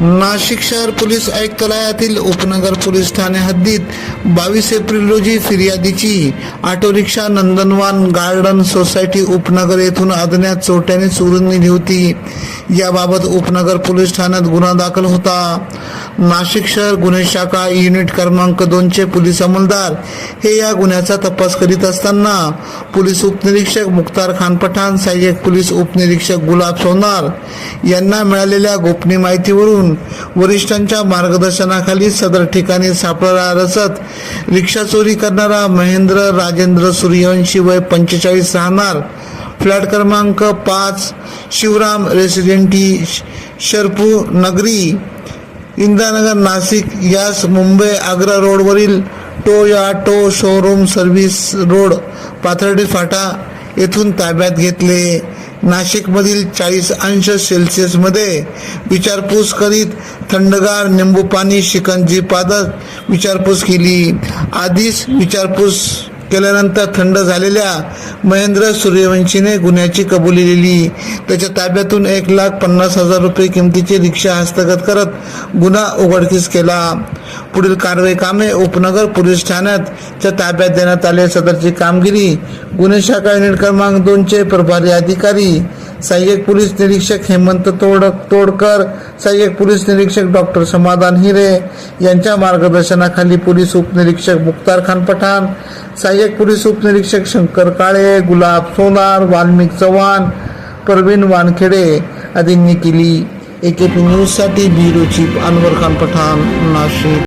नाशिक शहर पोलीस आयुक्तालयातील उपनगर पोलीस ठाणे हद्दीत 22 एप्रिल रोजी फिर्यादीची ऑटो रिक्षा नंदनवन गार्डन सोसायटी उपनगर येथून अज्ञात चोरट्याने चोरून नेली होती। याबाबत उपनगर पोलीस ठाण्यात गुन्हा दाखल होता। नाशिक शहर गुन्हे शाखा युनिट क्रमांक 2 चे पोलीस अंमलदार हे या गुन्ह्याचा तपास करीत असताना पोलीस उपनिरीक्षक मुख्तार खान पठाण, सहाय्यक पोलीस उपनिरीक्षक गुलाब सोनार यांना मिळालेल्या गोपनीय माहितीवरून वरिष्ठांच्या मार्गदर्शनाखाली सदर ठिकाणी सापळा रचत रिक्षा चोरी करणारा महेंद्र राजेंद्र सूर्यवंशी वय 45 राहणार फ्लॅट क्रमांक 5 शिवराम रेसिडेंटी शरपू नगरी इंदिरानगर नाशिक यास मुंबई आग्रा रोडवरील Toyota showroom service road Pathardi फाटा येथून ताब्यात घेतले। नाशिकमधील 40 अंश सेल्सिअसमध्ये विचारपूस करीत थंडगार निंबू पाणी शिकंजी पाजत विचारपूस केली। आधीच विचारपूस केल्यानंतर थंड झालेल्या महेंद्र सूर्यवंशीने गुन्ह्याची कबुली दिली। त्याच्या ताब्यातून 1,50,000 रुपये किमतीची रिक्षा हस्तगत करत गुन्हा उघडकीस केला। पुढील कारवाई कामे उपनगर पोलीस ठाण्याच्या ताब्यात देण्यात आले। सदरची कामगिरी गुन्हे शाखा युनिट क्रमांक 2 चे प्रभारी अधिकारी सहाय्यक पोलीस निरीक्षक हेमंत तोडकर, सहाय्यक पोलीस निरीक्षक डॉक्टर समाधान हिरे यांच्या मार्गदर्शनाखाली पोलीस उपनिरीक्षक मुख्तार खान पठाण, सहाय्यक पोलीस उपनिरीक्षक शंकर काळे, गुलाब सोनार, वाल्मिक चव्हाण, परवीन वानखेडे आदींनी केली। AKP न्यूज साठी ब्युरो चीफ अनवर खान पठाण, नाशिक।